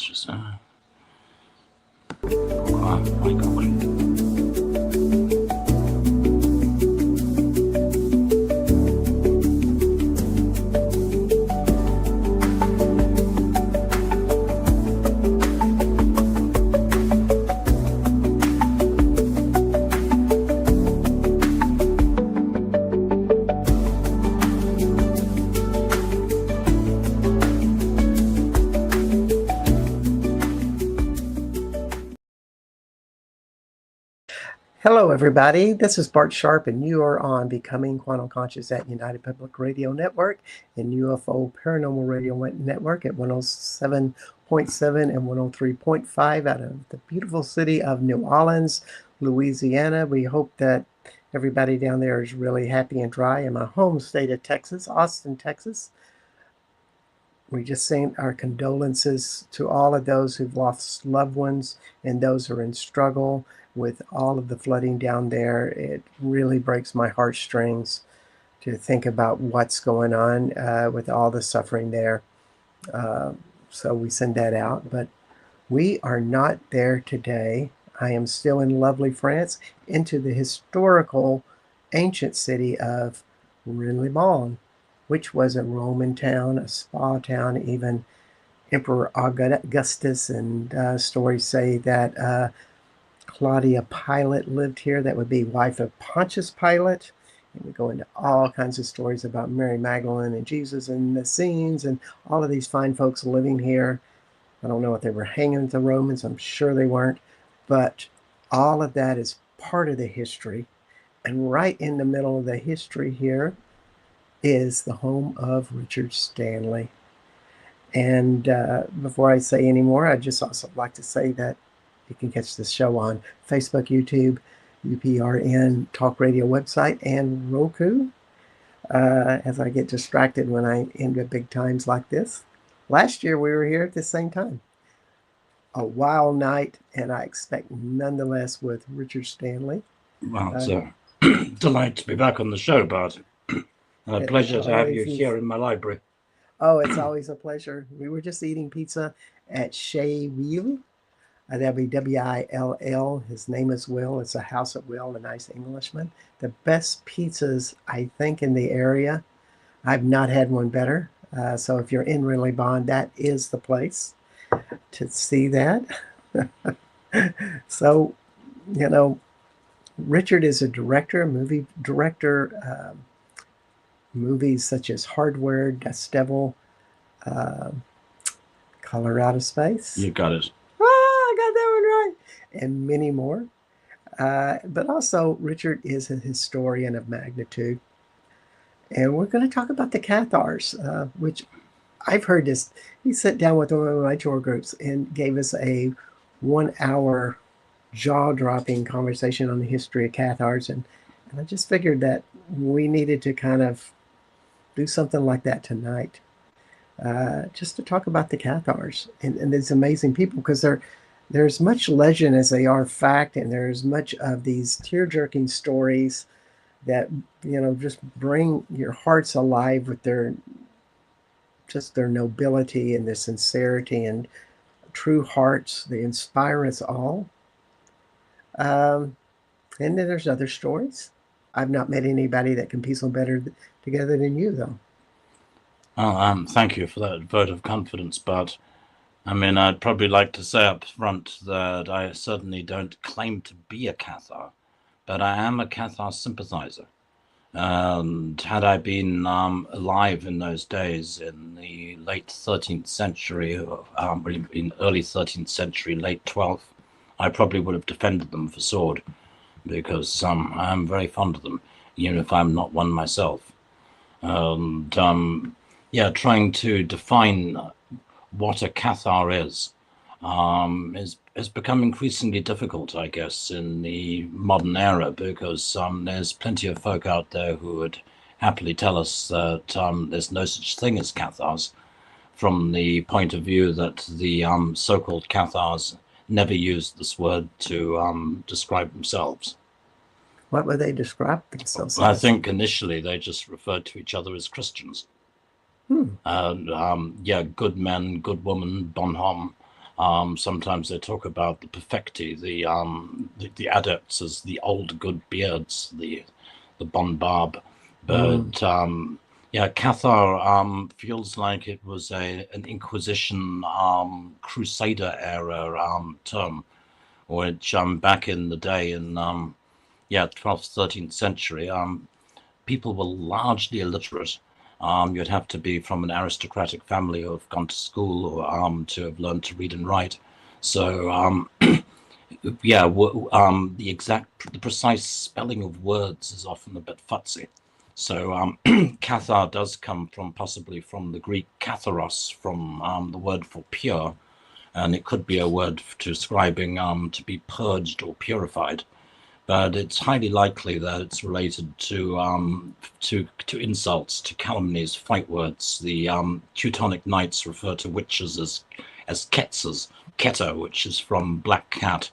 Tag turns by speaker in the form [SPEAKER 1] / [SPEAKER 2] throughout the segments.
[SPEAKER 1] just my God.
[SPEAKER 2] Hello, everybody. This is Bart Sharp, and you are on Becoming Quantum Conscious at United Public Radio Network and UFO Paranormal Radio Network at 107.7 and 103.5 out of the beautiful city of New Orleans, Louisiana. We hope that everybody down there is really happy and dry. In my home state of Texas, Austin, Texas, we just send our condolences to all of those who've lost loved ones and those who are in struggle with all of the flooding down there. It really breaks my heartstrings to think about what's going on with all the suffering there. So we send that out, but we are not there today. I am still in lovely France, into the historical ancient city of Rennes-les-Bains, which was a Roman town, a spa town. Even Emperor Augustus and stories say that Claudia Pilate lived here. That would be wife of Pontius Pilate. And we go into all kinds of stories about Mary Magdalene and Jesus and the scenes and all of these fine folks living here. I don't know if they were hanging with the Romans. I'm sure they weren't. But all of that is part of the history. And right in the middle of the history here is the home of Richard Stanley. And before I say any more, I'd just also like to say that you can catch this show on Facebook, YouTube, UPRN, Talk Radio website, and Roku. As I get distracted when I end at big times like this. Last year we were here at the same time. A wild night, and I expect nonetheless with Richard Stanley.
[SPEAKER 1] Well, it's a delight to be back on the show, Bart. A pleasure to have you here in my library.
[SPEAKER 2] Oh, it's always a pleasure. We were just eating pizza at Chez Will. That'd be W-I-L-L. His name is Will. It's a house at Will, a nice Englishman. The best pizzas, I think, in the area. I've not had one better. So if you're in Rennes-les-Bains, that is the place to see that. So, you know, Richard is a director, movie director. Movies such as Hardware, Dust Devil, Color Out of Space.
[SPEAKER 1] You got it.
[SPEAKER 2] I got that one right. And many more. But also, Richard is a historian of magnitude. And we're going to talk about the Cathars, which I've heard this. He sat down with one of my tour groups and gave us a 1 hour jaw-dropping conversation on the history of Cathars. And I just figured that we needed to kind of do something like that tonight. Just to talk about the Cathars and these amazing people, because there's much legend as they are fact, and there's much of these tear-jerking stories that, you know, just bring your hearts alive with their nobility and their sincerity and true hearts. They inspire us all. And then there's other stories. I've not met anybody that can piece them better together than you, though.
[SPEAKER 1] Well, thank you for that vote of confidence, but I mean, I'd probably like to say up front that I certainly don't claim to be a Cathar, but I am a Cathar sympathizer. And had I been alive in those days in the late 13th century, in early 13th century, late 12th, I probably would have defended them for sword, because I am very fond of them, even if I'm not one myself. And yeah, trying to define what a Cathar is has become increasingly difficult, I guess, in the modern era, because there's plenty of folk out there who would happily tell us that there's no such thing as Cathars, from the point of view that the so-called Cathars never used this word to describe themselves.
[SPEAKER 2] What would they describe themselves as?
[SPEAKER 1] I think initially they just referred to each other as Christians. Yeah, good men, good woman, bonhomme, Sometimes they talk about the perfecti, the adepts as the old good beards, the Bon Barb. But yeah, Cathar feels like it was an Inquisition Crusader era term, which back in the day in yeah 12th 13th century people were largely illiterate. You'd have to be from an aristocratic family or have gone to school or to have learned to read and write. So yeah, the precise spelling of words is often a bit futsy. So Cathar does come from possibly from the Greek katharos, from the word for pure, and it could be a word describing to be purged or purified. But it's highly likely that it's related to insults, to calumnies, fight words. The Teutonic Knights refer to witches as Ketzers, Keter, which is from black cat,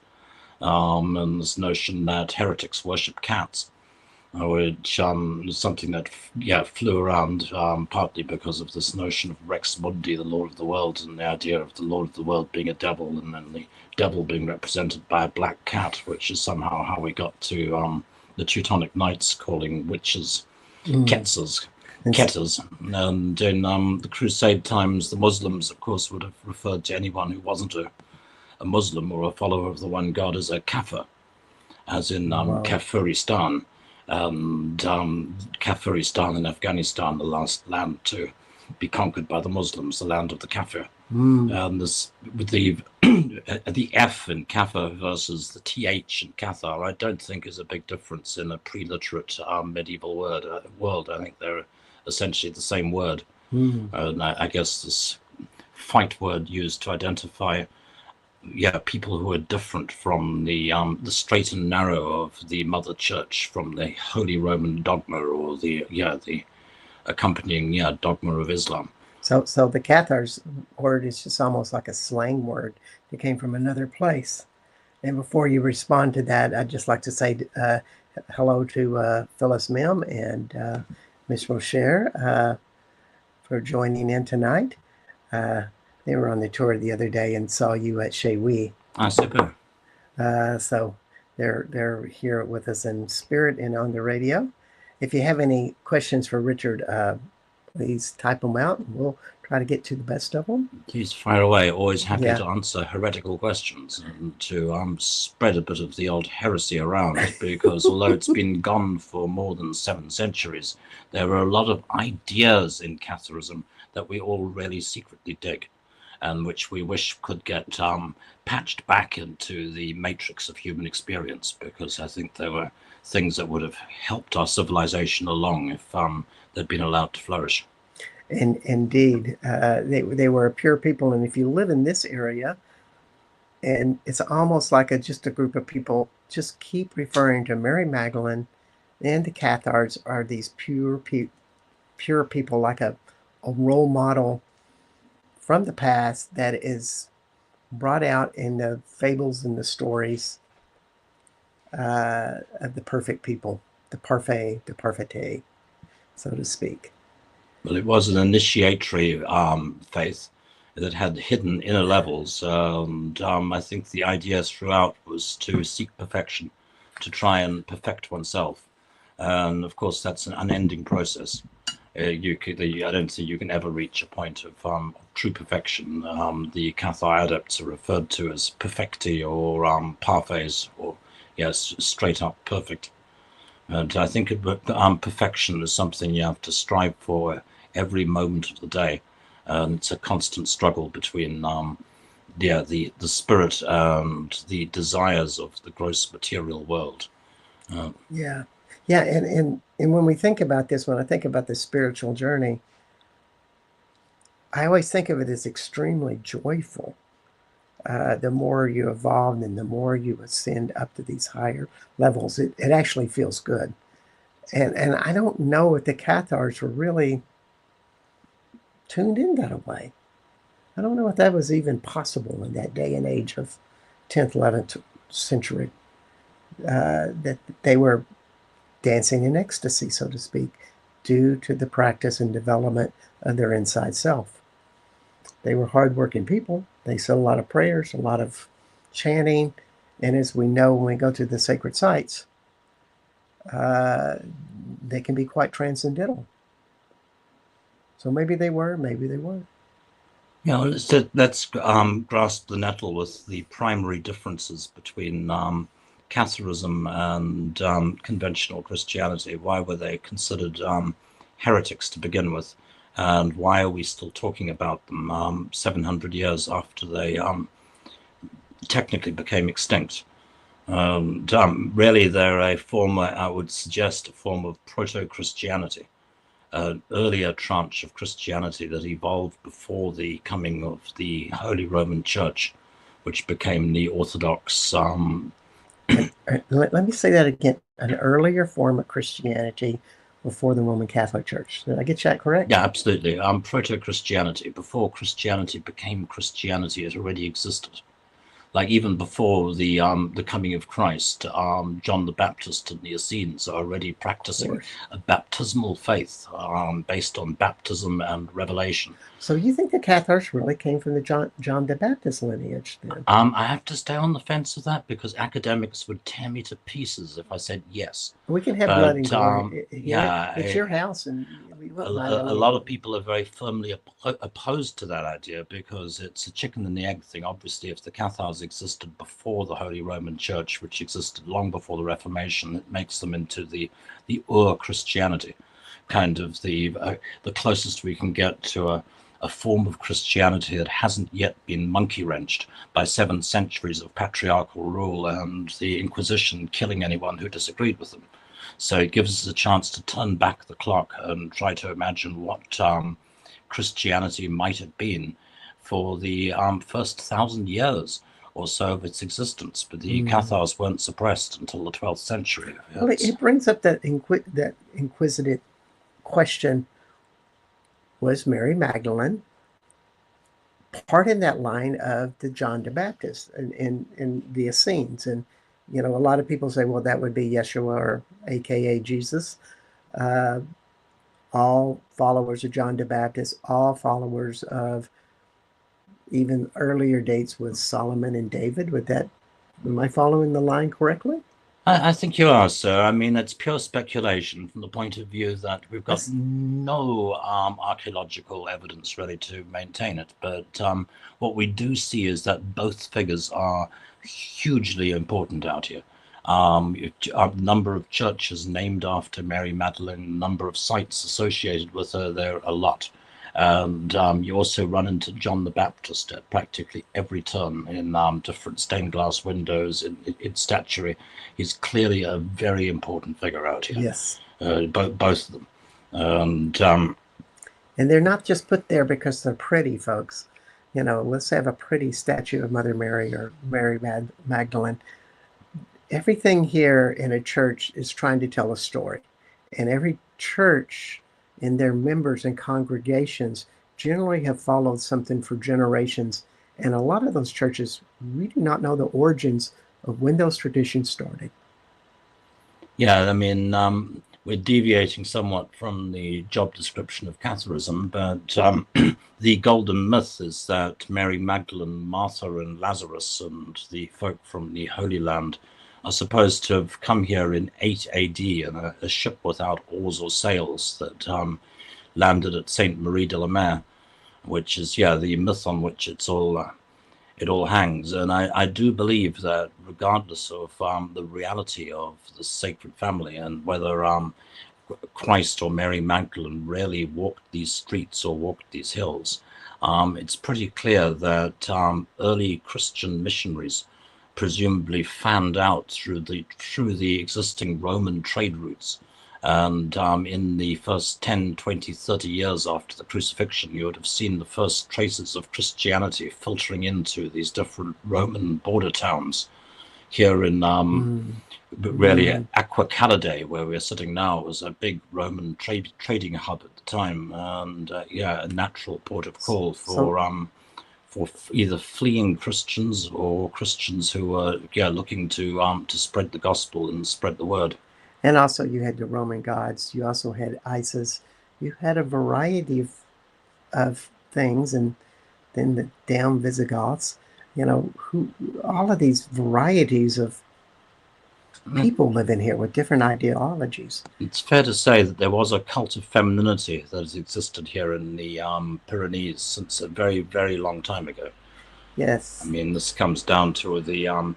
[SPEAKER 1] and this notion that heretics worship cats, which is something that flew around partly because of this notion of Rex Mundi, the Lord of the World, and the idea of the Lord of the World being a devil, and then the devil being represented by a black cat, which is somehow how we got to the Teutonic Knights calling witches Ketzers. Ketters. And in the Crusade times, the Muslims, of course, would have referred to anyone who wasn't a Muslim or a follower of the one God as a Kafir, as in Kafiristan. And Kafiristan in Afghanistan, the last land to be conquered by the Muslims, the land of the Kafir. And this, with the F in Kafir versus the TH in Cathar, I don't think is a big difference in a pre-literate medieval world. I think they're essentially the same word. And I guess this fight word used to identify people who are different from the straight and narrow of the Mother Church, from the Holy Roman dogma or the accompanying dogma of Islam.
[SPEAKER 2] So the Cathars word is just almost like a slang word that came from another place. And before you respond to that, I'd just like to say hello to Phyllis Mim and Miss Rocher for joining in tonight. They were on the tour the other day and saw you at Chez Oui.
[SPEAKER 1] Super.
[SPEAKER 2] So they're here with us in spirit and on the radio. If you have any questions for Richard, please type them out and we'll try to get to the best of them.
[SPEAKER 1] Please fire away. Always happy to answer heretical questions and to spread a bit of the old heresy around, because although it's been gone for more than 7 centuries, there are a lot of ideas in Catharism that we all really secretly dig, and which we wish could get patched back into the matrix of human experience, because I think there were things that would have helped our civilization along if they'd been allowed to flourish.
[SPEAKER 2] And indeed, they were a pure people. And if you live in this area, and it's almost like just a group of people just keep referring to Mary Magdalene and the Cathars are these pure people, like a role model from the past that is brought out in the fables and the stories of the perfect people, the parfait, so to speak.
[SPEAKER 1] Well, it was an initiatory faith that had hidden inner levels, and I think the idea throughout was to seek perfection, to try and perfect oneself, and of course that's an unending process. I don't think you can ever reach a point of true perfection. The Cathar adepts are referred to as perfecti or parfaits, or straight up perfect. And I think perfection is something you have to strive for every moment of the day, and it's a constant struggle between the spirit and the desires of the gross material world.
[SPEAKER 2] And when we think about this, when I think about the spiritual journey, I always think of it as extremely joyful. The more you evolve and the more you ascend up to these higher levels, it actually feels good. And I don't know if the Cathars were really tuned in that way. I don't know if that was even possible in that day and age of 10th, 11th century, that they were dancing in ecstasy, so to speak, due to the practice and development of their inside self. They were hardworking people. They said a lot of prayers, a lot of chanting. And as we know, when we go to the sacred sites, uh, they can be quite transcendental. So maybe they were, maybe they weren't.
[SPEAKER 1] Yeah, let's grasp the nettle with the primary differences between Catharism and conventional Christianity. Why were they considered heretics to begin with? And why are we still talking about them 700 years after they technically became extinct? Really, they're a form, I would suggest, a form of proto-Christianity, an earlier tranche of Christianity that evolved before the coming of the Holy Roman Church, which became the Orthodox.
[SPEAKER 2] Let me say that again. An earlier form of Christianity before the Roman Catholic Church. Did I get that correct?
[SPEAKER 1] Yeah, absolutely. Proto-Christianity. Before Christianity became Christianity, it already existed. Like even before the coming of Christ, John the Baptist and the Essenes are already practicing a baptismal faith based on baptism and revelation.
[SPEAKER 2] So you think the Cathars really came from the John the Baptist lineage then?
[SPEAKER 1] I have to stay on the fence of that because academics would tear me to pieces if I said yes.
[SPEAKER 2] We can have blood and
[SPEAKER 1] But
[SPEAKER 2] gore.
[SPEAKER 1] yeah,
[SPEAKER 2] It's your house, and we won't mind
[SPEAKER 1] a lot of people are very firmly opposed to that idea because it's a chicken and the egg thing. Obviously, if the Cathars existed before the Holy Roman Church, which existed long before the Reformation, it makes them into the Christianity, kind of the closest we can get to a form of Christianity that hasn't yet been monkey wrenched by 7 centuries of patriarchal rule and the Inquisition killing anyone who disagreed with them. So it gives us a chance to turn back the clock and try to imagine what Christianity might have been for the first 1,000 years or so of its existence. But the Cathars weren't suppressed until the 12th century.
[SPEAKER 2] Well, it brings up that inquisitive question. Was Mary Magdalene part in that line of the John the Baptist and the Essenes? And, you know, a lot of people say, well, that would be Yeshua or AKA Jesus. All followers of John the Baptist, all followers of even earlier dates with Solomon and David. Am I following the line correctly?
[SPEAKER 1] I think you are, sir. I mean, it's pure speculation from the point of view that we've got no archaeological evidence really to maintain it. But what we do see is that both figures are hugely important out here. A number of churches named after Mary Magdalene, number of sites associated with her, there are a lot. And you also run into John the Baptist at practically every turn in different stained glass windows, in statuary. He's clearly a very important figure out here.
[SPEAKER 2] Yes.
[SPEAKER 1] Both of them.
[SPEAKER 2] And they're not just put there because they're pretty, folks. You know, let's have a pretty statue of Mother Mary or Mary Magdalene. Everything here in a church is trying to tell a story. And every church and their members and congregations generally have followed something for generations. And a lot of those churches, we do not know the origins of when those traditions started.
[SPEAKER 1] Yeah, I mean, we're deviating somewhat from the job description of Catharism, but the golden myth is that Mary Magdalene, Martha, and Lazarus, and the folk from the Holy Land are supposed to have come here in 8 AD in a ship without oars or sails that landed at Sainte Marie de la Mer, which is, yeah, the myth on which it all hangs. And I do believe that regardless of the reality of the sacred family and whether Christ or Mary Magdalene really walked these streets or walked these hills, it's pretty clear that early Christian missionaries presumably fanned out through the existing Roman trade routes. And in the first 10, 20, 30 years after the crucifixion, you would have seen the first traces of Christianity filtering into these different Roman border towns. Here in really Aqua Calidae, where we're sitting now, was a big Roman trading hub at the time, and yeah, a natural port of call for either fleeing Christians or Christians who were looking to spread the gospel and spread the word.
[SPEAKER 2] And also you had the Roman gods. You also had Isis. You had a variety of things. And then the down Visigoths, who all of these varieties of people live in here with different ideologies.
[SPEAKER 1] It's fair to say that there was a cult of femininity that has existed here in the Pyrenees since a very, very long time ago. I
[SPEAKER 2] Yes.
[SPEAKER 1] mean, this comes down to the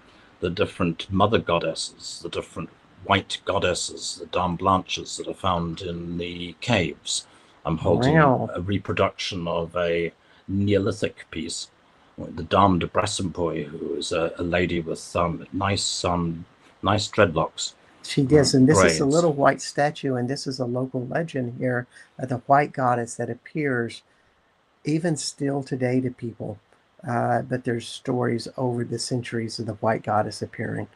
[SPEAKER 1] different mother goddesses, the different white goddesses, the Dame Blanches that are found in the caves. I'm holding
[SPEAKER 2] Wow.
[SPEAKER 1] a reproduction of a Neolithic piece, the Dame de Brassemboy, who is a lady with nice dreadlocks,
[SPEAKER 2] She does, and this is a
[SPEAKER 1] braids.
[SPEAKER 2] little white statue, and this is a local legend here of the white goddess that appears even still today to people. But there's stories over the centuries of the white goddess appearing.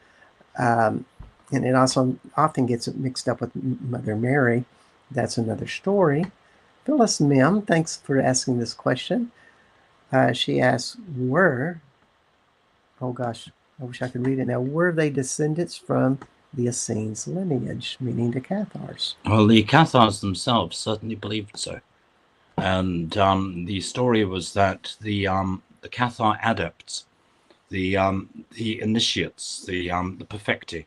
[SPEAKER 2] Um, and it also often gets mixed up with Mother Mary. That's another story. Phyllis Mim, thanks for asking this question. She asks, oh gosh, I wish I could read it now, were they descendants from the Essenes lineage, meaning the Cathars?
[SPEAKER 1] Well, the Cathars themselves certainly believed so. And the story was that the Cathar adepts, the initiates, the perfecti,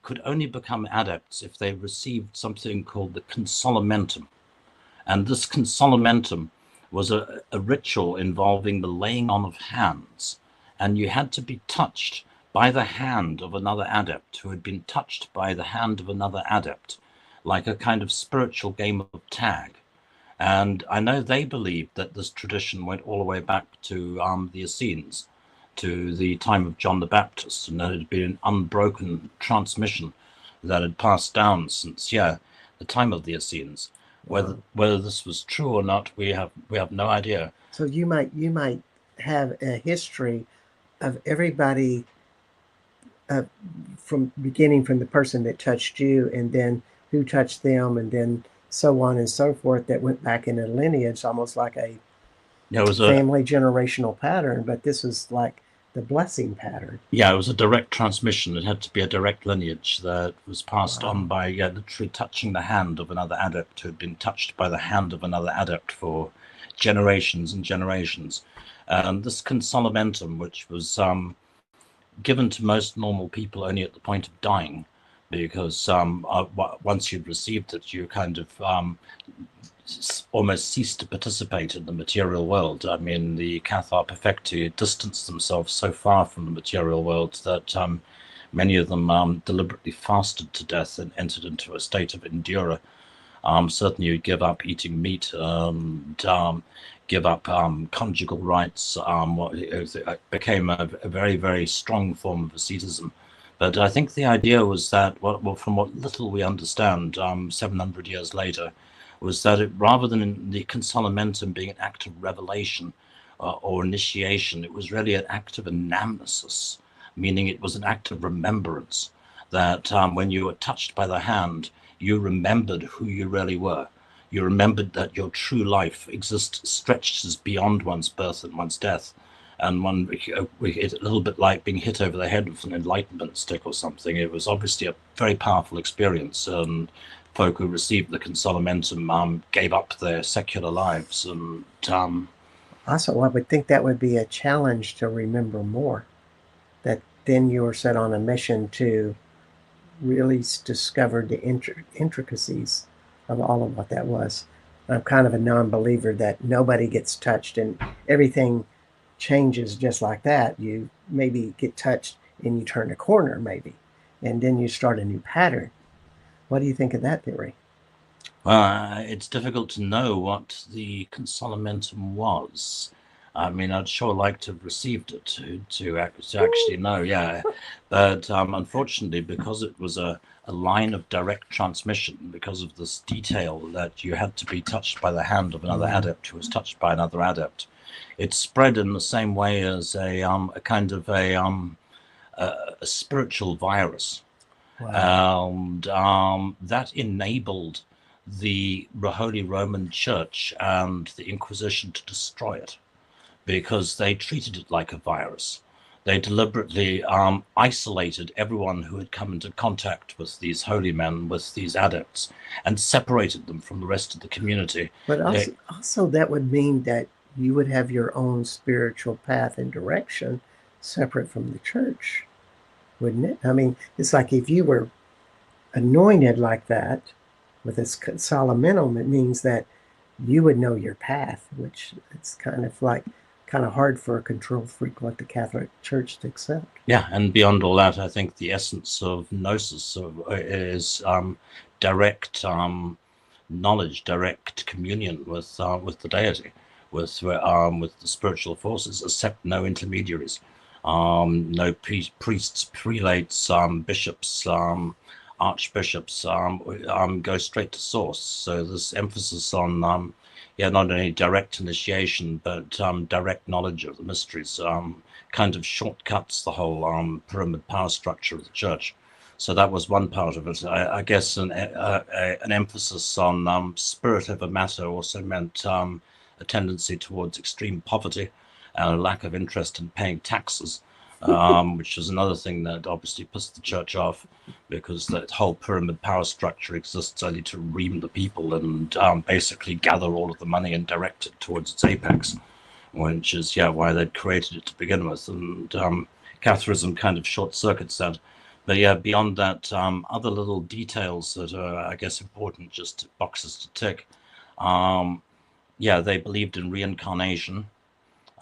[SPEAKER 1] could only become adepts if they received something called the consolamentum. And this consolamentum was a ritual involving the laying on of hands. And you had to be touched by the hand of another adept who had been touched by the hand of another adept, like a kind of spiritual game of tag. And I know they believed that this tradition went all the way back to the Essenes, to the time of John the Baptist, and that it had been an unbroken transmission that had passed down since, the time of the Essenes. Whether this was true or not, we have no idea.
[SPEAKER 2] So you might have a history of everybody from beginning from the person that touched you, and then who touched them, and then so on and so forth, that went back in a lineage, almost like a family generational pattern. But this is like the blessing pattern.
[SPEAKER 1] Yeah, it was a direct transmission. It had to be a direct lineage that was passed on by literally touching the hand of another adept who had been touched by the hand of another adept for generations and generations. And this consolamentum, which was given to most normal people only at the point of dying, because once you'd received it, you kind of almost ceased to participate in the material world. I mean, the Cathar perfecti distanced themselves so far from the material world that many of them deliberately fasted to death and entered into a state of endura. Certainly, you give up eating meat and give up conjugal rights. It became a very, very strong form of asceticism. But I think the idea was that, well, from what little we understand, 700 years later, was that rather than the consolamentum being an act of revelation or initiation, it was really an act of anamnesis, meaning it was an act of remembrance, that when you were touched by the hand, you remembered who you really were. You remembered that your true life stretches beyond one's birth and one's death. And it's a little bit like being hit over the head with an enlightenment stick or something. It was obviously a very powerful experience. And folk who received the consolamentum gave up their secular lives. And
[SPEAKER 2] also, I would think that would be a challenge to remember more. That then you were set on a mission to really discover the intricacies of all of what that was. I'm kind of a non-believer that nobody gets touched and everything changes just like that. You maybe get touched and you turn a corner, maybe, and then you start a new pattern. What do you think of that theory?
[SPEAKER 1] It's difficult to know what the consolamentum was. I mean, I'd sure like to have received it to actually know, yeah. But unfortunately, because it was a line of direct transmission, because of this detail that you had to be touched by the hand of another adept who was touched by another adept, it spread in the same way as a kind of a spiritual virus.
[SPEAKER 2] Wow.
[SPEAKER 1] And that enabled the Holy Roman Church and the Inquisition to destroy it, because they treated it like a virus. They deliberately isolated everyone who had come into contact with these holy men, with these adepts, and separated them from the rest of the community.
[SPEAKER 2] But also that would mean that you would have your own spiritual path and direction separate from the church, wouldn't it? I mean, it's like if you were anointed like that with this Solamentum, it means that you would know your path, which it's kind of hard for a control freak like the Catholic Church to accept.
[SPEAKER 1] Yeah, and beyond all that, I think the essence of gnosis is direct knowledge, direct communion with the deity, with the spiritual forces, except no intermediaries, no priests, prelates, bishops, archbishops, go straight to source. So this emphasis on not only direct initiation but direct knowledge of the mysteries kind of shortcuts the whole pyramid power structure of the church. So that was one part of it. I guess an emphasis on spirit over matter also meant a tendency towards extreme poverty and a lack of interest in paying taxes, which is another thing that obviously pissed the church off, because that whole pyramid power structure exists only to ream the people and basically gather all of the money and direct it towards its apex, which is why they'd created it to begin with. And Catharism kind of short circuits that. But beyond that, other little details that are, I guess, important, just boxes to tick. They believed in reincarnation,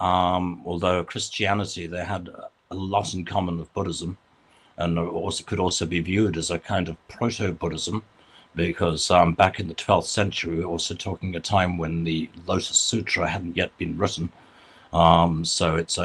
[SPEAKER 1] although Christianity, they had a lot in common with Buddhism, and also could also be viewed as a kind of proto-Buddhism, because back in the 12th century, we're also talking a time when the Lotus Sutra hadn't yet been written. So it's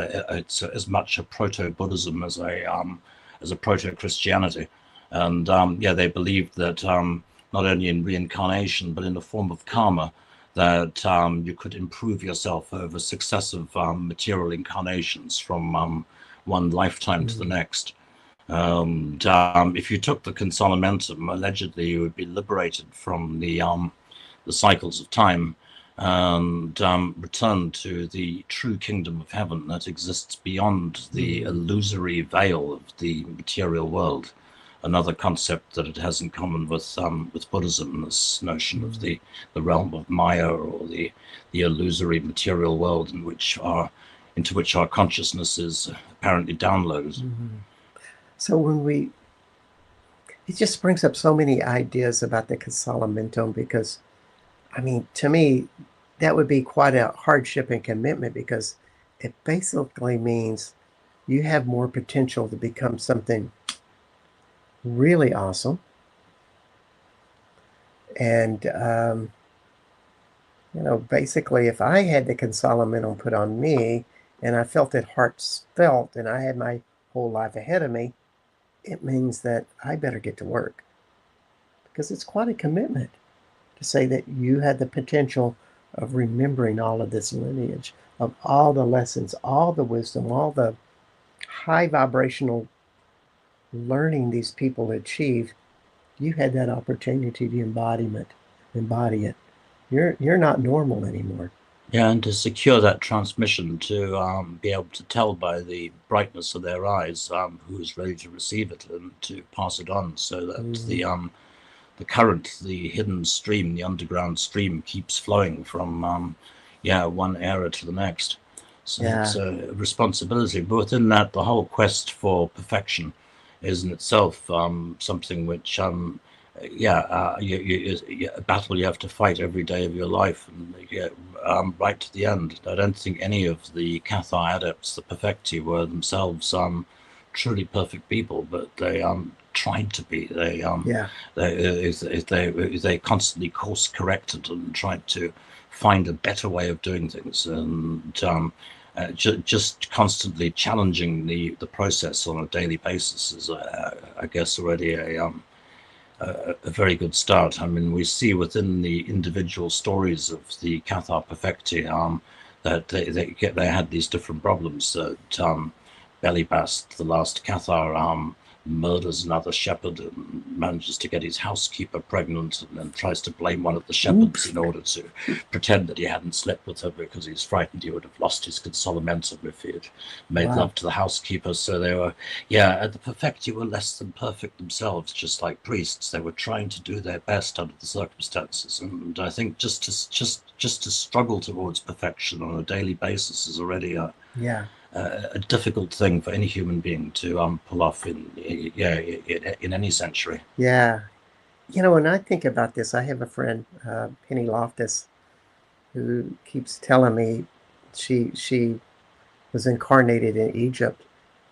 [SPEAKER 1] as much a proto-Buddhism as a proto-Christianity. And they believed that not only in reincarnation, but in the form of karma, that you could improve yourself over successive material incarnations from one lifetime to the next. And if you took the Consolamentum, allegedly you would be liberated from the cycles of time and return to the true kingdom of heaven that exists beyond the illusory veil of the material world. Another concept that it has in common with Buddhism, this notion of the realm of Maya, or the illusory material world into which our consciousness is apparently downloaded.
[SPEAKER 2] So it just brings up so many ideas about the Consolamentum, because, I mean, to me, that would be quite a hardship and commitment, because it basically means you have more potential to become something really awesome. And, basically, if I had the Consolamentum put on me and I felt it heartfelt and I had my whole life ahead of me, it means that I better get to work, because it's quite a commitment to say that you had the potential of remembering all of this lineage, of all the lessons, all the wisdom, all the high vibrational learning these people achieved. You had that opportunity to embody it. You're not normal anymore.
[SPEAKER 1] Yeah, and to secure that transmission, to be able to tell by the brightness of their eyes who is ready to receive it, and to pass it on, so that the current, the hidden stream, the underground stream, keeps flowing from one era to the next. So it's a responsibility. But within that, the whole quest for perfection is in itself something which a battle you have to fight every day of your life, and right to the end. I don't think any of the Cathar adepts, the perfecti, were themselves truly perfect people, but they tried to be. They constantly course corrected and tried to find a better way of doing things, and just constantly challenging the process on a daily basis is, I guess, already a very good start. I mean, we see within the individual stories of the Cathar perfecti that they had these different problems. That Belibast, the last Cathar, murders another shepherd and manages to get his housekeeper pregnant, and then tries to blame one of the shepherds in order to pretend that he hadn't slept with her because he was frightened he would have lost his consolamentum if he had made love to the housekeeper. So they were, at the perfecti were less than perfect themselves, just like priests. They were trying to do their best under the circumstances, and I think just to struggle towards perfection on a daily basis is already a difficult thing for any human being to pull off in any century.
[SPEAKER 2] Yeah. When I think about this, I have a friend, Penny Loftus, who keeps telling me she was incarnated in Egypt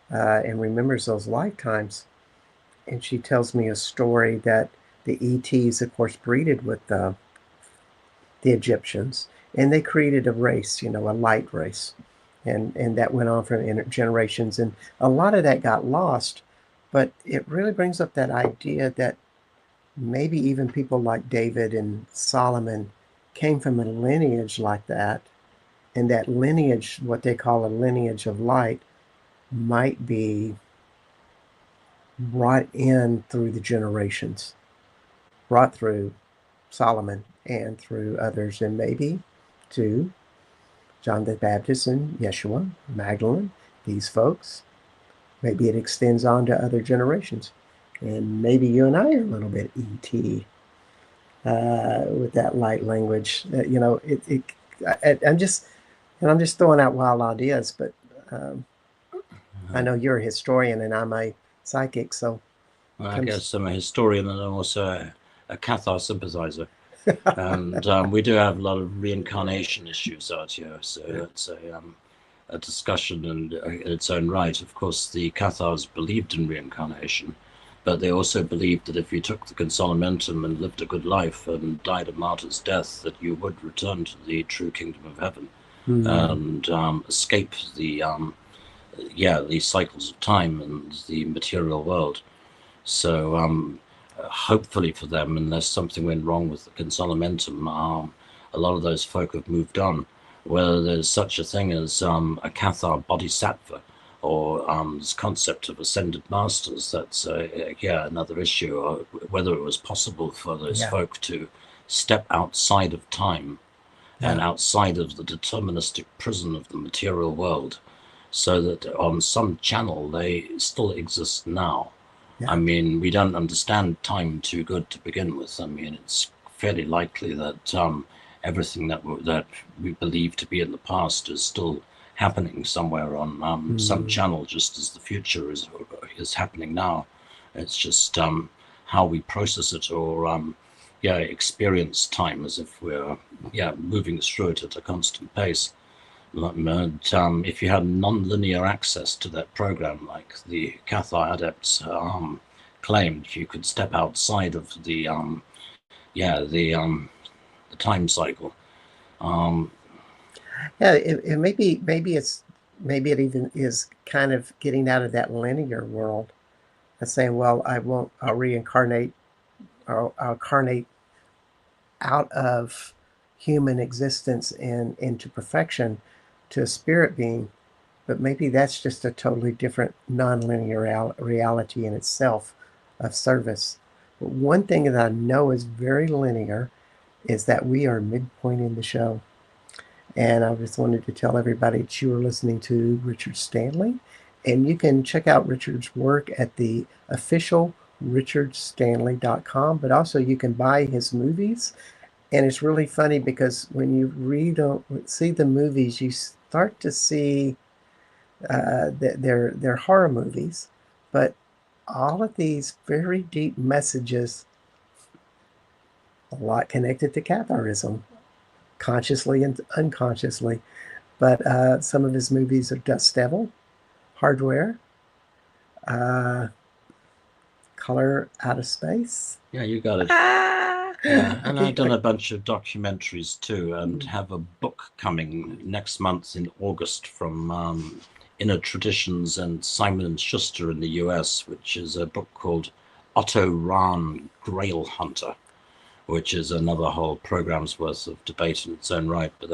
[SPEAKER 2] and remembers those lifetimes. And she tells me a story that the ETs, of course, breeded with the Egyptians, and they created a race, a light race. And that went on for generations. And a lot of that got lost. But it really brings up that idea that maybe even people like David and Solomon came from a lineage like that. And that lineage, what they call a lineage of light, might be brought in through the generations, brought through Solomon and through others, and maybe to John the Baptist and Yeshua, Magdalene, these folks. Maybe it extends on to other generations. And maybe you and I are a little bit ET with that light language. I'm just throwing out wild ideas, but I know you're a historian and I'm a psychic, so.
[SPEAKER 1] Well, I guess I'm a historian and I'm also a Cathar sympathizer. And we do have a lot of reincarnation issues out here, so it's a discussion in its own right. Of course, the Cathars believed in reincarnation, but they also believed that if you took the consolamentum and lived a good life and died a martyr's death, that you would return to the true kingdom of heaven and escape the cycles of time and the material world. So hopefully for them, unless something went wrong with the consolamentum, a lot of those folk have moved on. Whether there's such a thing as a Cathar bodhisattva or this concept of ascended masters, that's another issue. Or whether it was possible for those folk to step outside of time and outside of the deterministic prison of the material world, so that on some channel they still exist now. I mean, we don't understand time too good to begin with. I mean, it's fairly likely that everything that we believe to be in the past is still happening somewhere on some channel, just as the future is happening now. It's just how we process it or experience time as if we're moving through it at a constant pace. If you had non-linear access to that program, like the Cathar adepts claimed, you could step outside of the time cycle.
[SPEAKER 2] Maybe it even is kind of getting out of that linear world and saying, well, I'll reincarnate, or I'll carnate out of human existence and into perfection to a spirit being. But maybe that's just a totally different non-linear reality in itself of service. But one thing that I know is very linear is that we are midpoint in the show. And I just wanted to tell everybody that you are listening to Richard Stanley. And you can check out Richard's work at the official richardstanley.com, but also you can buy his movies. And it's really funny because when you see the movies, you start to see they're horror movies, but all of these very deep messages, a lot connected to Catharism, consciously and unconsciously. But some of his movies are Dust Devil, Hardware, Color Out of Space.
[SPEAKER 1] Yeah, you got it. And I've done a bunch of documentaries too, and have a book coming next month in August from Inner Traditions and Simon & Schuster in the US, which is a book called Otto Rahn Grail Hunter, which is another whole program's worth of debate in its own right, but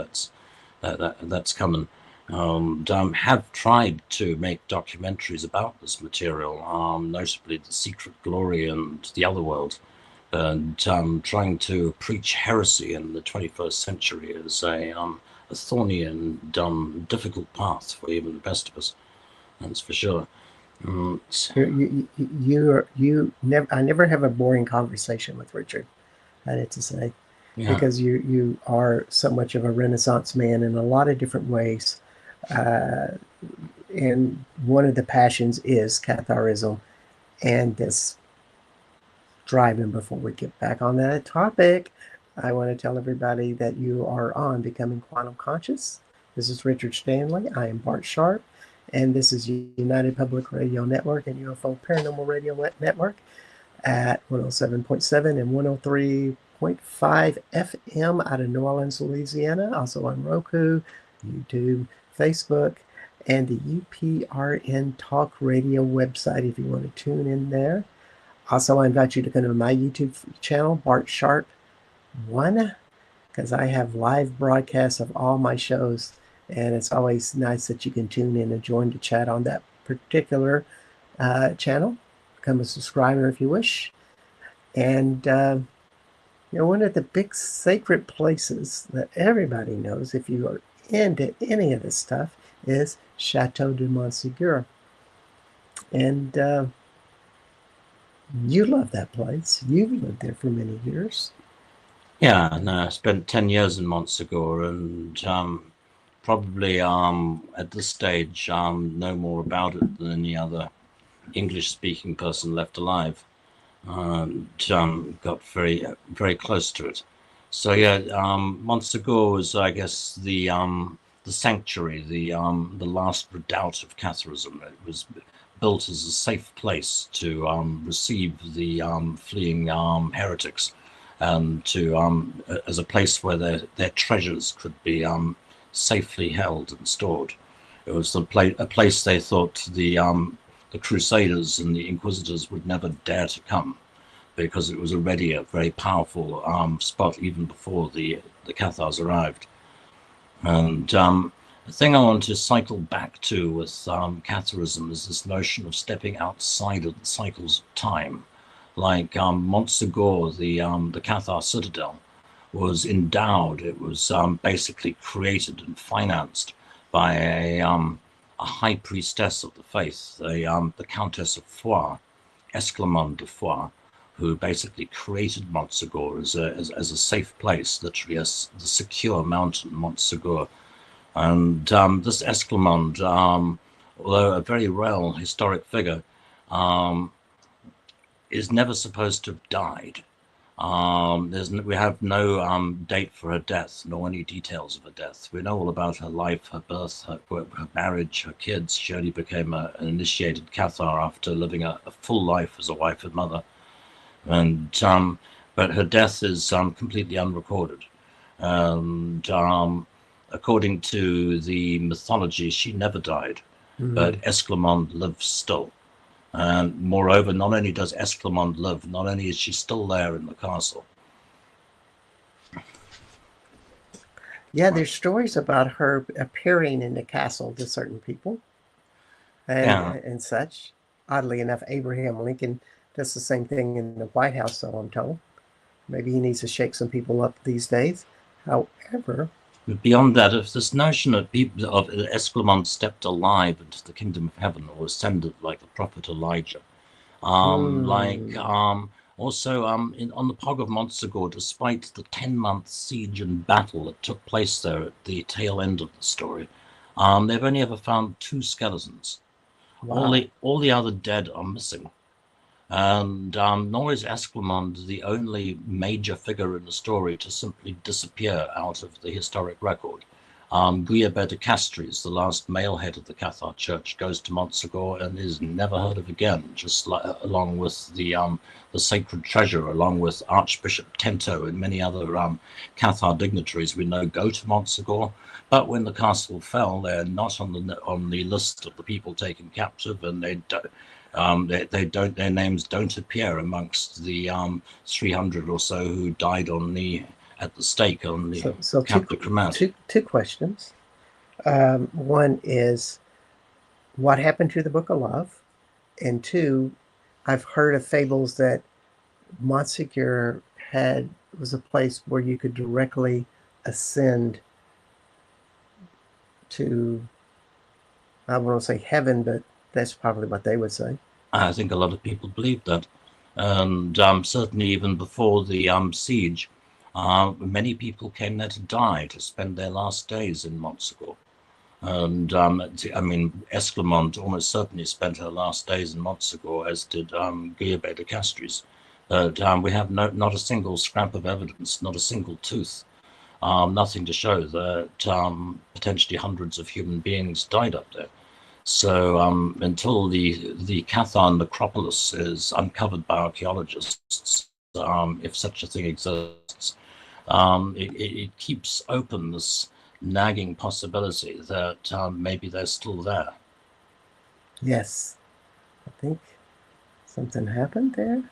[SPEAKER 1] that's coming. and have tried to make documentaries about this material, notably The Secret Glory and The Other World, and trying to preach heresy in the 21st century is a thorny and difficult path for even the best of us. That's for sure.
[SPEAKER 2] I never have a boring conversation with Richard, I had to say,
[SPEAKER 1] Yeah.
[SPEAKER 2] because you are so much of a Renaissance man in a lot of different ways. And one of the passions is Catharism, and this driving. Before we get back on that topic, I want to tell everybody that you are on Becoming Quantum Conscious. This is Richard Stanley. I am Bart Sharp, and this is United Public Radio Network and UFO Paranormal Radio Network at 107.7 and 103.5 FM out of New Orleans, Louisiana. Also on Roku, YouTube, Facebook, and the UPRN Talk Radio website if you want to tune in there. Also, I invite you to go to my YouTube channel, Bart Sharp 1, because I have live broadcasts of all my shows, and it's always nice that you can tune in and join the chat on that particular channel. Become a subscriber if you wish. And one of the big sacred places that everybody knows, if you are into any of this stuff, is Chateau de Montségur. And you love that place. You've lived there for many years.
[SPEAKER 1] Yeah, no, I spent 10 years in Montségur, and probably at this stage know more about it than any other English-speaking person left alive, and got very, very close to it. So yeah, Montségur was, I guess, the sanctuary, the last redoubt of Catharism. It was built as a safe place to receive the fleeing heretics, and to as a place where their treasures could be safely held and stored. It was a place they thought the Crusaders and the Inquisitors would never dare to come, because it was already a very powerful spot even before the Cathars arrived. And the thing I want to cycle back to with Catharism is this notion of stepping outside of the cycles of time. Like Montségur, the Cathar citadel, was endowed. It was basically created and financed by a high priestess of the faith, the Countess of Foix, Esclairmonde de Foix, who basically created Montségur as a safe place, literally as the secure mountain Montségur. And this Esclairmonde, although a very real historic figure, is never supposed to have died. We have no date for her death, nor any details of her death. We know all about her life, her birth, her marriage, her kids. She only became an initiated Cathar after living a full life as a wife and mother. And but her death is completely unrecorded. And according to the mythology, she never died, but Esclairmonde lives still. And moreover, not only does Esclairmonde live, not only is she still there in the castle.
[SPEAKER 2] Yeah, there's stories about her appearing in the castle to certain people and such. Oddly enough, Abraham Lincoln does the same thing in the White House, so I'm told. Maybe he needs to shake some people up these days. However,
[SPEAKER 1] beyond that, if this notion of Esclairmonde stepped alive into the kingdom of heaven or ascended like the prophet Elijah, also on the Pog of Montségur, despite the 10-month siege and battle that took place there at the tail end of the story, they've only ever found 2 skeletons. Wow. All the other dead are missing. And nor is Esclairmonde the only major figure in the story to simply disappear out of the historic record. Guillabert de Castries, the last male head of the Cathar Church, goes to Montségur and is never heard of again, just along with the sacred treasure, along with Archbishop Tento and many other Cathar dignitaries we know go to Montségur. But when the castle fell, they're not on the list of the people taken captive, and their names don't appear amongst the 300 or so who died at the stake on the Camp de Cremat.
[SPEAKER 2] Two questions. One is what happened to the Book of Love, and two, I've heard of fables that Montsegur had was a place where you could directly ascend to, I won't say heaven, but that's probably what they would say.
[SPEAKER 1] I think a lot of people believe that. And certainly even before the siege, many people came there to die, to spend their last days in Montsegur. And I mean, Esclamont almost certainly spent her last days in Montsegur, as did Guillaume de Castries. But we have not a single scrap of evidence, not a single tooth, nothing to show that potentially hundreds of human beings died up there. So until the Cathar necropolis is uncovered by archaeologists, if such a thing exists, it keeps open this nagging possibility that maybe they're still there.
[SPEAKER 2] Yes, I think something happened there.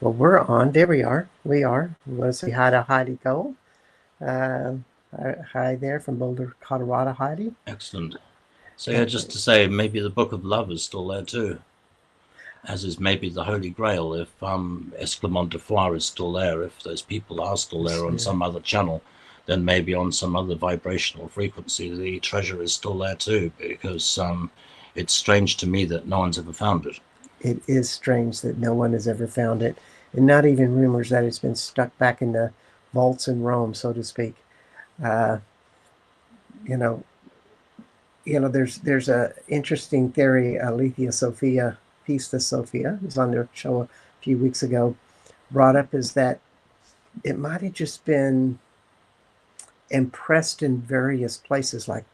[SPEAKER 2] Well, we're on. There we are. We are. We want to say hi to Heidi Cole. Hi there from Boulder, Colorado, Heidi.
[SPEAKER 1] Excellent. So yeah, just to say, maybe the Book of Love is still there too, as is maybe the Holy Grail. If Esclamont de Foire is still there, if those people are still there on some other channel, then maybe on some other vibrational frequency, the treasure is still there too, because it's strange to me that no one's ever found it.
[SPEAKER 2] It is strange that no one has ever found it, and not even rumors that it's been stuck back in the vaults in Rome, so to speak. You know, there's a interesting theory. Alethea Sophia, Pistis Sophia, was on their show a few weeks ago, brought up is that it might have just been impressed in various places, like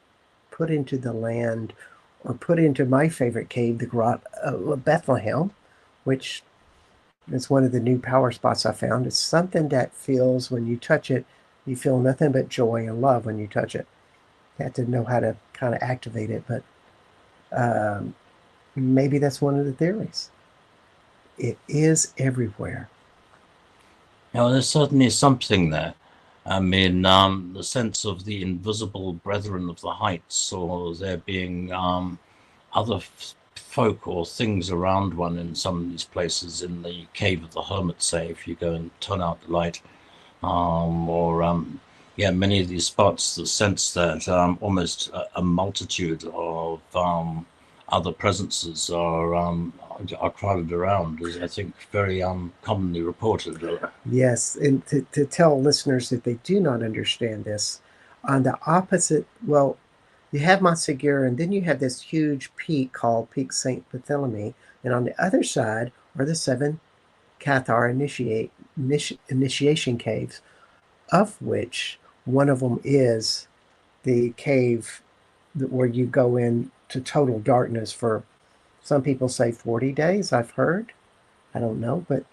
[SPEAKER 2] put into the land or put into my favorite cave, the Grot of Bethlehem, which is one of the new power spots I found. It's something that feels, when you touch it, you feel nothing but joy and love when you touch it. You have to know how to kind of activate it, but maybe that's one of the theories. It is everywhere.
[SPEAKER 1] Now, there's certainly something there. I mean, the sense of the invisible brethren of the heights, or there being other folk or things around one in some of these places, in the cave of the hermit, say, if you go and turn out the light, yeah, many of these spots, the sense that almost a multitude of other presences are crowded around is, I think, very commonly reported.
[SPEAKER 2] Yes, and to tell listeners that they do not understand this, on the opposite, well, you have Montsegur, and then you have this huge peak called Peak St. Barthélemy, and on the other side are the 7 Cathar initiation caves, of which one of them is the cave where you go into total darkness for, some people say 40 days, I've heard. I don't know, but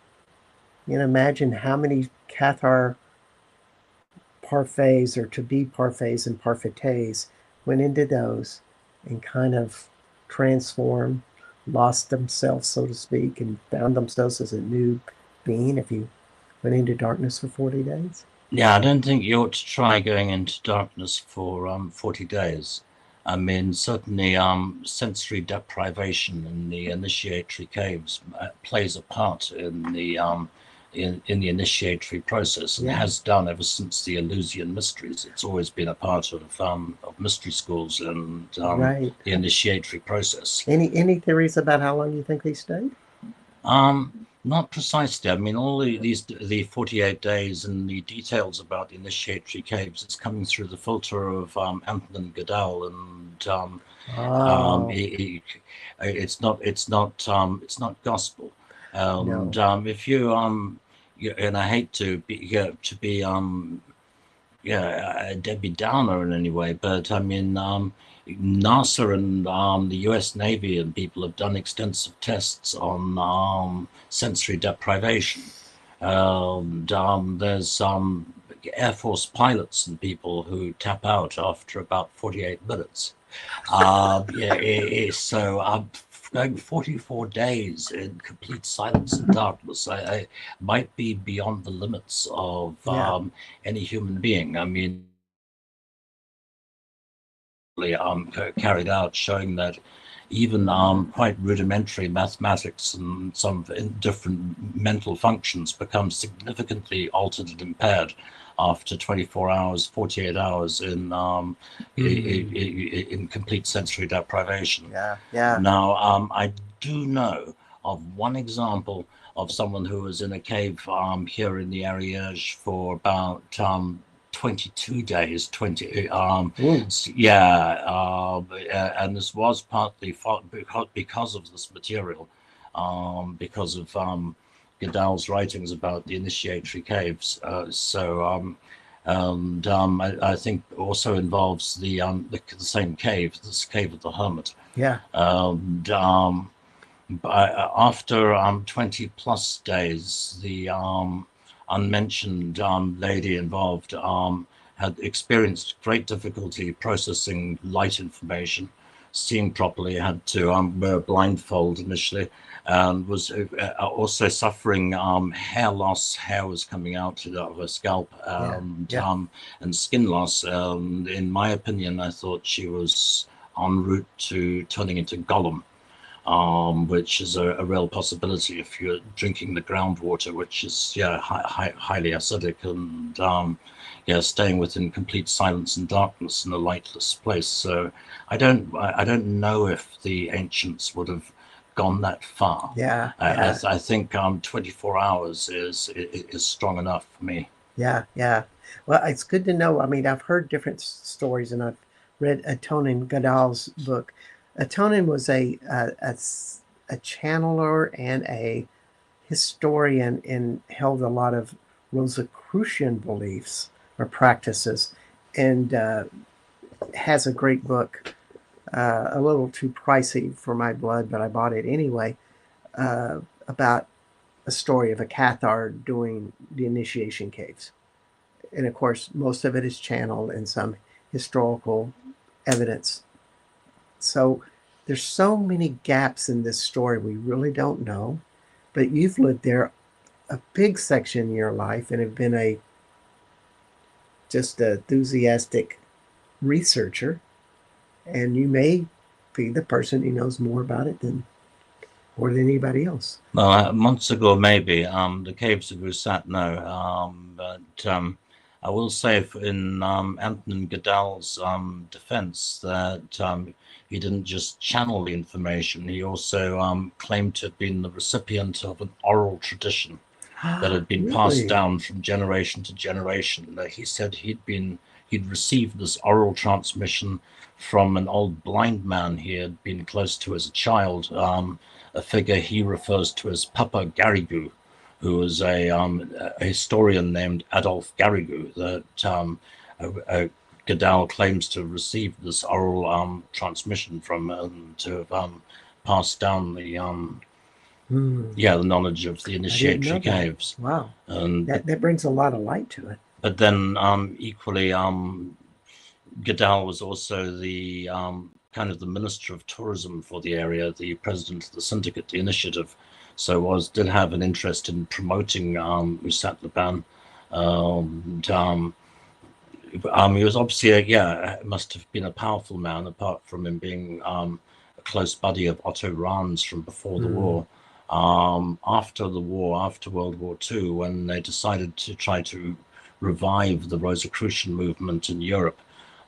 [SPEAKER 2] imagine how many Cathar parfaits or to-be parfaits and parfaites went into those and kind of transformed, lost themselves, so to speak, and found themselves as a new being if you went into darkness for 40 days.
[SPEAKER 1] Yeah, I don't think you ought to try going into darkness for 40 days. I mean, certainly sensory deprivation in the initiatory caves plays a part in the initiatory process, and has done ever since the Eleusinian Mysteries. It's always been a part of mystery schools and the initiatory process.
[SPEAKER 2] Any theories about how long you think they stayed?
[SPEAKER 1] Not precisely. I mean, all the 48 days and the details about the initiatory caves is coming through the filter of Anthony Goodall, and it's not gospel. And
[SPEAKER 2] no.
[SPEAKER 1] If you and I hate to be a Debbie Downer in any way, but I mean, NASA and the US Navy and people have done extensive tests on sensory deprivation. There's Air Force pilots and people who tap out after about 48 minutes. So going 44 days in complete silence and darkness, I might be beyond the limits of any human being. I mean, carried out, showing that even quite rudimentary mathematics and some different mental functions become significantly altered and impaired after 24 hours, 48 hours in complete sensory deprivation.
[SPEAKER 2] Yeah.
[SPEAKER 1] Now, I do know of one example of someone who was in a cave here in the Ariège for about 22 days, and this was partly because of this material, because of Goodell's writings about the initiatory caves. I think also involves the same cave, this cave of the hermit.
[SPEAKER 2] Yeah.
[SPEAKER 1] After 20 plus days, the unmentioned lady involved had experienced great difficulty processing light information, seeing properly, had to wear a blindfold initially, and was also suffering hair loss. Hair was coming out of her scalp, and skin loss. In my opinion, I thought she was en route to turning into Gollum. Which is a real possibility if you're drinking the groundwater, which is highly acidic, and staying within complete silence and darkness in a lightless place. So I don't know if the ancients would have gone that far. I think 24 hours is strong enough for me.
[SPEAKER 2] Yeah. Well, it's good to know. I mean, I've heard different stories, and I've read Antonin Goodell's book. Antonin was a channeler and a historian, and held a lot of Rosicrucian beliefs or practices, and has a great book, a little too pricey for my blood, but I bought it anyway, about a story of a Cathar doing the initiation caves. And of course, most of it is channeled in some historical evidence. So there's so many gaps in this story we really don't know, but you've lived there a big section in your life and have been just an enthusiastic researcher, and you may be the person who knows more about it than anybody else.
[SPEAKER 1] Well, months ago, maybe the caves of Usat, no, but I will say in Antonin Goodell's defense that he didn't just channel the information, he also claimed to have been the recipient of an oral tradition that had been passed down from generation to generation. He said he'd received this oral transmission from an old blind man he had been close to as a child, a figure he refers to as Papa Garrigou, who was a historian named Adolphe Garrigou, that Goodell claims to have received this oral transmission from, and to have passed down the knowledge of the initiatory caves.
[SPEAKER 2] Wow,
[SPEAKER 1] and
[SPEAKER 2] that brings a lot of light to it.
[SPEAKER 1] But then equally, Goodell was also the kind of the minister of tourism for the area, the president of the syndicate, the initiative. So did have an interest in promoting Usat Laban. He was obviously must have been a powerful man, apart from him being a close buddy of Otto Rahns from before the war. After the war, after World War II, when they decided to try to revive the Rosicrucian movement in Europe,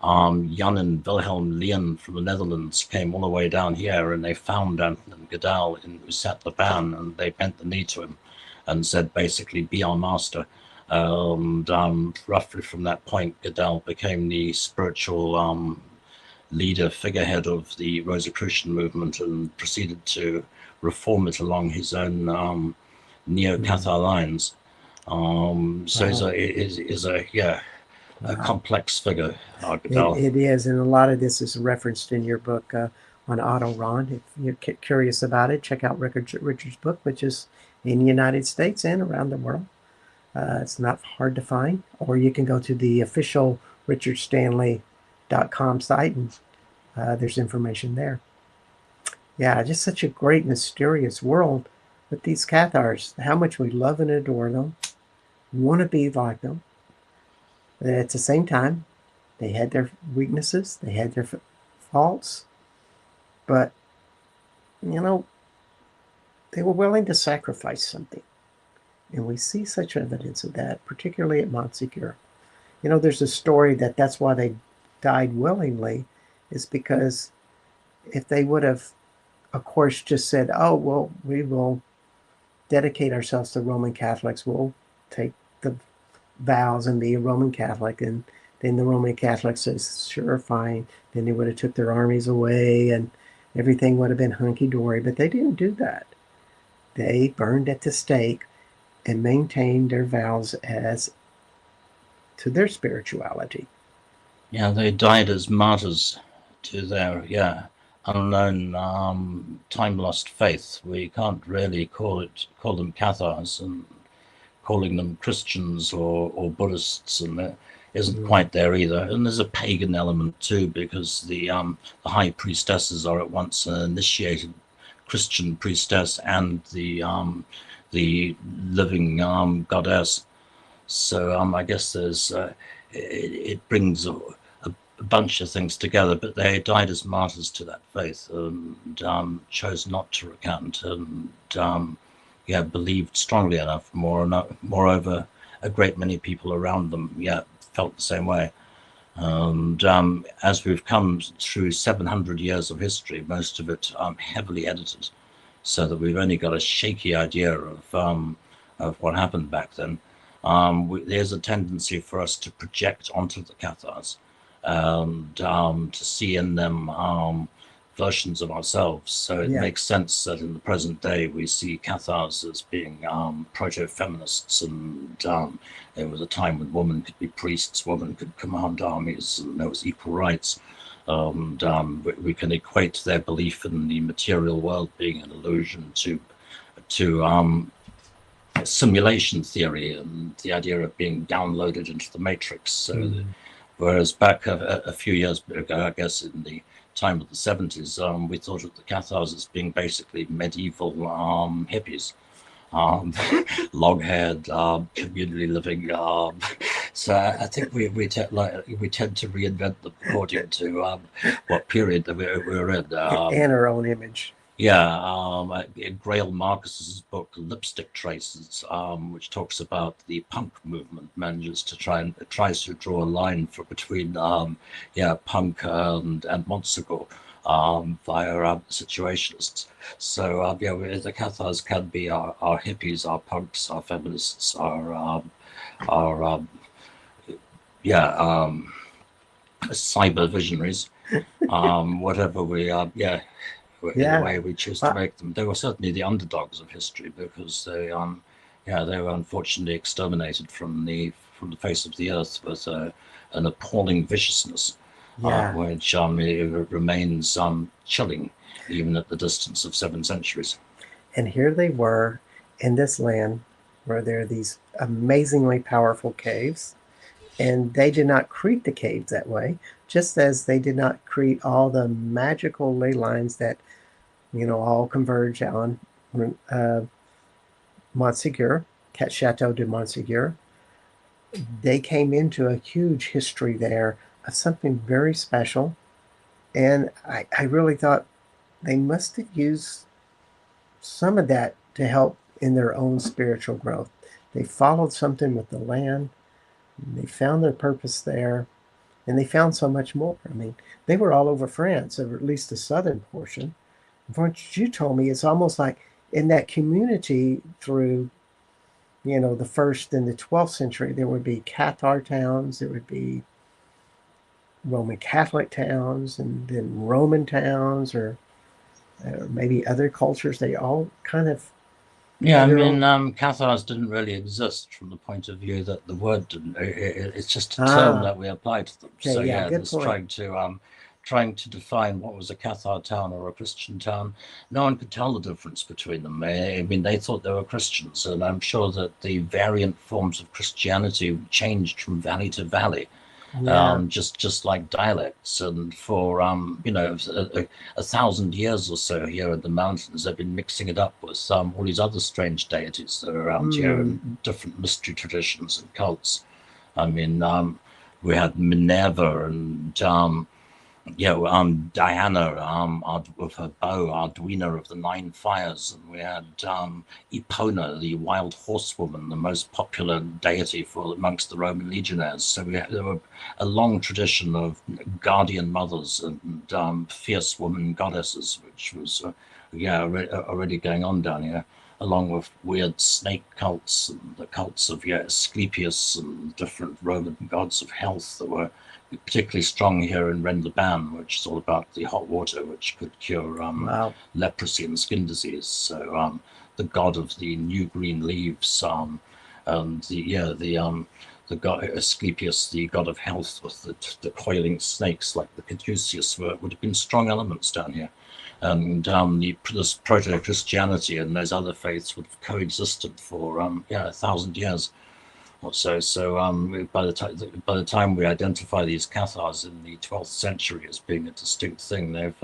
[SPEAKER 1] Jan and Wilhelm Lien from the Netherlands came all the way down here, and they found Antonin Goodell in Usat Laban, and they bent the knee to him and said, basically, be our master. And roughly from that point, Goodell became the spiritual leader, figurehead of the Rosicrucian movement, and proceeded to reform it along his own neo-Cathar lines. So is a complex figure, Goodell.
[SPEAKER 2] It is, and a lot of this is referenced in your book on Otto Rahn. If you're curious about it, check out Richard's book, which is in the United States and around the world. It's not hard to find, or you can go to the official richardstanley.com site, and there's information there. Yeah, just such a great, mysterious world with these Cathars. How much we love and adore them, want to be like them. At the same time, they had their weaknesses, they had their faults, but, you know, they were willing to sacrifice something. And we see such evidence of that, particularly at Montsegur. You know, there's a story that that's why they died willingly, is because if they would have, of course, just said, oh, well, we will dedicate ourselves to Roman Catholics, we'll take the vows and be a Roman Catholic, and then the Roman Catholics says, sure, fine. Then they would have took their armies away and everything would have been hunky-dory, but they didn't do that. They burned at the stake and maintained their vows as to their spirituality.
[SPEAKER 1] Yeah, they died as martyrs to their unknown time-lost faith. We can't really call them Cathars, and calling them Christians or Buddhists, and that isn't quite there either. And there's a pagan element too, because the high priestesses are at once an initiated Christian priestess and the living goddess. So I guess there's it brings a bunch of things together, but they died as martyrs to that faith and chose not to recant, and believed strongly enough. Moreover, a great many people around them felt the same way. And as we've come through 700 years of history, most of it heavily edited, so that we've only got a shaky idea of what happened back then. There's a tendency for us to project onto the Cathars and to see in them versions of ourselves. So it makes sense that in the present day we see Cathars as being proto-feminists, and there was a time when women could be priests, women could command armies, and there was equal rights. And we can equate their belief in the material world being an illusion to simulation theory and the idea of being downloaded into the matrix. So whereas back a few years ago, I guess in the time of the 70s, we thought of the Cathars as being basically medieval hippies, long-haired, community living. So I think we tend to reinvent them according to what period that we're in.
[SPEAKER 2] And our own image.
[SPEAKER 1] Grail Marcus's book Lipstick Traces, which talks about the punk movement, tries to draw a line between punk and Montsegur via situationists. So the Cathars can be our hippies, our punks, our feminists, our cyber visionaries, whatever we are. In the way we choose to make them. They were certainly the underdogs of history, because they were unfortunately exterminated from the face of the earth with an appalling viciousness, which remains chilling even at the distance of 7 centuries.
[SPEAKER 2] And here they were in this land where there are these amazingly powerful caves, and they did not create the caves that way, just as they did not create all the magical ley lines that all converge on Montsegur, Chateau de Montsegur. They came into a huge history there of something very special, and I really thought they must have used some of that to help in their own spiritual growth. They followed something with the land, and they found their purpose there, and they found so much more. I mean, they were all over France, or at least the southern portion. From what you told me, it's almost like in that community through, the 1st and the 12th century, there would be Cathar towns, there would be Roman Catholic towns, and then Roman towns, or maybe other cultures. They all kind of...
[SPEAKER 1] Cathars didn't really exist from the point of view that the word didn't. It's just a term that we apply to them.
[SPEAKER 2] Okay,
[SPEAKER 1] So
[SPEAKER 2] good
[SPEAKER 1] point. Trying to define what was a Cathar town or a Christian town, no one could tell the difference between them. I mean, they thought they were Christians, and I'm sure that the variant forms of Christianity changed from valley to valley, just like dialects. And for 1,000 years or so here in the mountains, they've been mixing it up with all these other strange deities that are around here, and different mystery traditions and cults. I mean, we had Minerva and Yeah, Diana, with her bow, Arduino of the Nine Fires, and we had Epona, the wild horsewoman, the most popular deity for amongst the Roman legionaries. So there were a long tradition of guardian mothers and fierce woman goddesses, which was already going on down here, along with weird snake cults and the cults of Asclepius and different Roman gods of health that were particularly strong here in Ren-le-Ban, which is all about the hot water, which could cure
[SPEAKER 2] Wow.
[SPEAKER 1] leprosy and skin disease. So the god of the new green leaves, and the god Asclepius, the god of health, with the coiling snakes like the caduceus, would have been strong elements down here. And this proto-Christianity and those other faiths would have coexisted for 1,000 years or so. So by the time we identify these Cathars in the 12th century as being a distinct thing, they've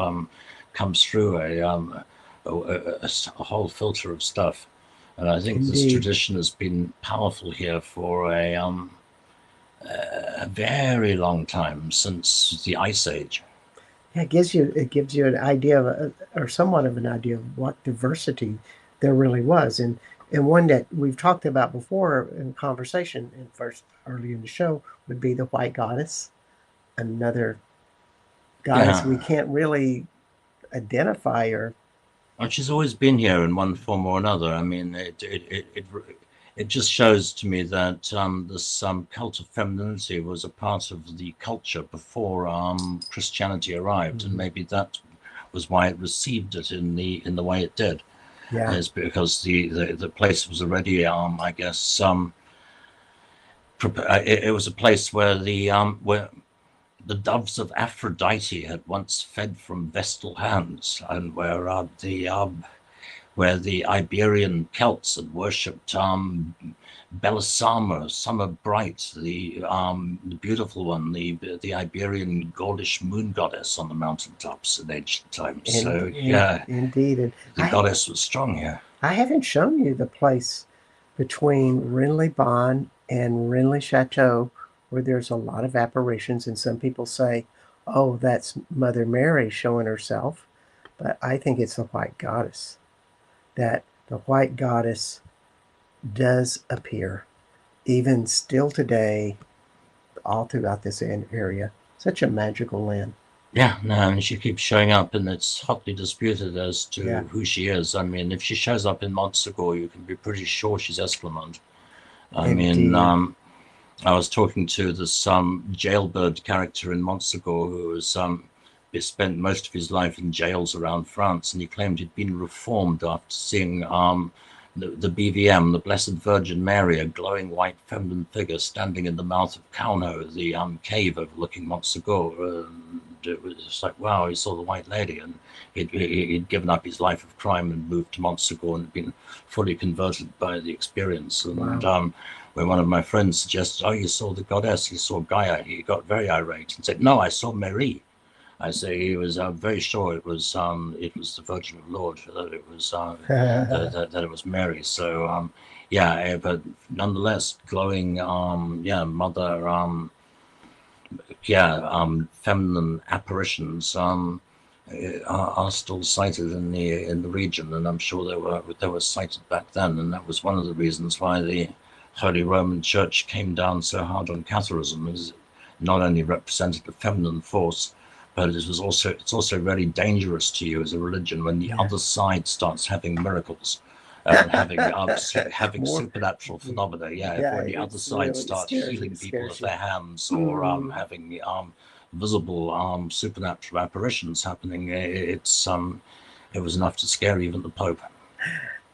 [SPEAKER 1] come through a whole filter of stuff. And I think this
[SPEAKER 2] Indeed.
[SPEAKER 1] tradition has been powerful here for a very long time, since the Ice Age.
[SPEAKER 2] Yeah, it gives you an idea of or somewhat of an idea of what diversity there really was, and one that we've talked about before in conversation and first early in the show would be the white goddess, another goddess we
[SPEAKER 1] Yeah,
[SPEAKER 2] can't really identify or.
[SPEAKER 1] and she's always been here in one form or another. I mean, it just shows to me that this cult of femininity was a part of the culture before Christianity arrived, and
[SPEAKER 2] Mhm.
[SPEAKER 1] maybe that was why it received it in the way it did.
[SPEAKER 2] Yeah,
[SPEAKER 1] Is because the place was already, I guess, it was a place where the doves of Aphrodite had once fed from Vestal hands, and where the Iberian Celts had worshipped Belisama, Summer Bright, the beautiful one, the Iberian goldish moon goddess on the mountaintops in ancient times. So yeah,
[SPEAKER 2] indeed, and
[SPEAKER 1] the goddess was strong here.
[SPEAKER 2] I haven't shown you the place between Rennes-les-Bains and Rennes-le-Chateau where there's a lot of apparitions, and some people say, oh, that's Mother Mary showing herself. But I think it's the white goddess. That the white goddess does appear, even still today, all throughout this area. Such a magical land.
[SPEAKER 1] Yeah, no, and she keeps showing up, and it's hotly disputed as
[SPEAKER 2] Yeah,
[SPEAKER 1] to who she is. I mean, if she shows up in Montsegur, you can be pretty sure she's Esclamont. I mean,
[SPEAKER 2] indeed.
[SPEAKER 1] I was talking to this jailbird character in Montsegur who was spent most of his life in jails around France, and he claimed he'd been reformed after seeing the BVM, the Blessed Virgin Mary, a glowing white feminine figure standing in the mouth of Kauno, the cave overlooking Montsegur. It was just like, wow, he saw the White Lady, and he'd given up his life of crime and moved to Montsegur and been fully converted by the experience. And
[SPEAKER 2] Wow.
[SPEAKER 1] when one of my friends suggested, "Oh, you saw the goddess, you saw Gaia," he got very irate and said, "No, I saw Marie." I say he was very sure it was the Virgin of Lord, that it was that it was Mary. So but nonetheless, glowing mother feminine apparitions are still cited in the region, and I'm sure they were cited back then, and that was one of the reasons why the Holy Roman Church came down so hard on Catharism. Is not only represented a feminine force, but it's also very dangerous to you as a religion when the
[SPEAKER 2] Yeah.
[SPEAKER 1] other side starts having miracles and having
[SPEAKER 2] More.
[SPEAKER 1] supernatural phenomena. Yeah,
[SPEAKER 2] Yeah,
[SPEAKER 1] when the other
[SPEAKER 2] it's
[SPEAKER 1] side
[SPEAKER 2] really
[SPEAKER 1] start
[SPEAKER 2] scares
[SPEAKER 1] healing people
[SPEAKER 2] scares
[SPEAKER 1] of
[SPEAKER 2] you.
[SPEAKER 1] their hands, or
[SPEAKER 2] Mm.
[SPEAKER 1] having visible supernatural apparitions happening, it was enough to scare even the Pope.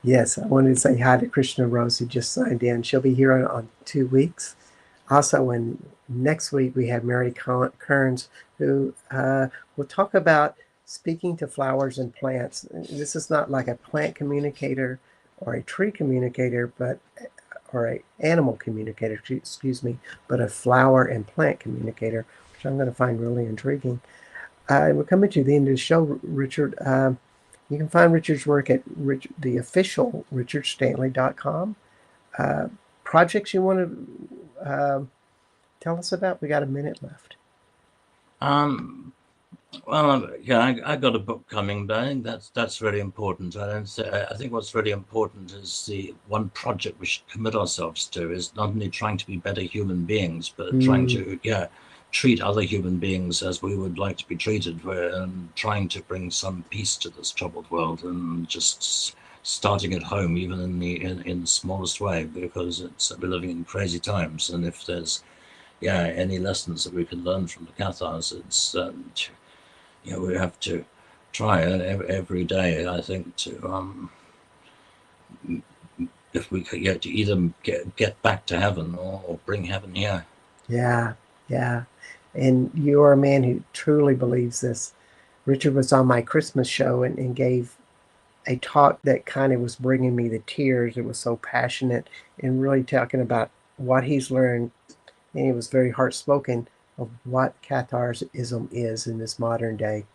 [SPEAKER 2] Yes, I wanted to say hi to Krishna Rose, who just signed in. She'll be here on 2 weeks. Also, next week we have Mary Kearns, who will talk about speaking to flowers and plants. This is not like a plant communicator or a tree communicator, or a animal communicator, excuse me, but a flower and plant communicator, which I'm going to find really intriguing. We're coming to the end of the show, Richard. You can find Richard's work at the official richardstanley.com. Uh, Projects you want to tell us about? We got a minute left.
[SPEAKER 1] Um, Well, yeah, I got a book coming, but I think that's really important. I think what's really important is the one project we should commit ourselves to is not only trying to be better human beings, but trying
[SPEAKER 2] Mm,
[SPEAKER 1] to, yeah, treat other human beings as we would like to be treated, and trying to bring some peace to this troubled world, and just starting at home, even in the smallest way, because we're living in crazy times, and if there's, yeah, any lessons that we can learn from the Cathars, it's we have to try every day, I think, to if we could get to either get back to heaven, or bring heaven here.
[SPEAKER 2] yeah, yeah. And you're a man who truly believes this. Richard was on my Christmas show and gave a talk that kind of was bringing me the tears. It was so passionate and really talking about what he's learned. And he was very heart spoken of what Catharsism is in this modern day.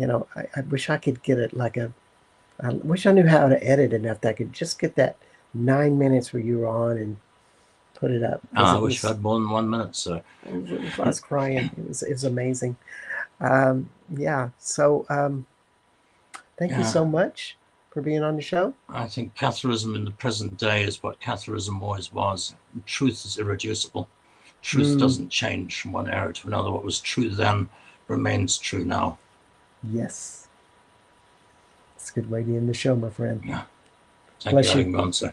[SPEAKER 2] I wish I could get it I wish I knew how to edit enough that I could just get that 9 minutes where you were on and put it up because
[SPEAKER 1] I
[SPEAKER 2] it
[SPEAKER 1] wish we
[SPEAKER 2] was,
[SPEAKER 1] had more than 1 minute. So,
[SPEAKER 2] I was crying. It was amazing. Yeah. So thank you
[SPEAKER 1] yeah,
[SPEAKER 2] so much for being on the show.
[SPEAKER 1] I think Catharism in the present day is what Catharism always was. Truth is irreducible. Truth
[SPEAKER 2] Mm,
[SPEAKER 1] doesn't change from one era to another. What was true then remains true now.
[SPEAKER 2] yes. It's a good way to end the show, my friend.
[SPEAKER 1] Yeah. Thank you for
[SPEAKER 2] Bless you.
[SPEAKER 1] having me on, sir.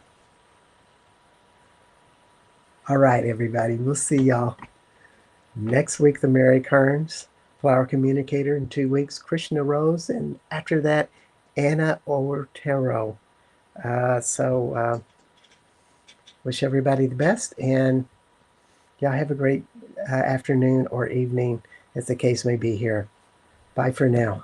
[SPEAKER 2] All right, everybody. We'll see y'all next week. The Mary Kearns, Flower Communicator. In 2 weeks, Krishna Rose. And after that, Anna Ortero. So wish everybody the best. And y'all have a great afternoon or evening, as the case may be here. Bye for now.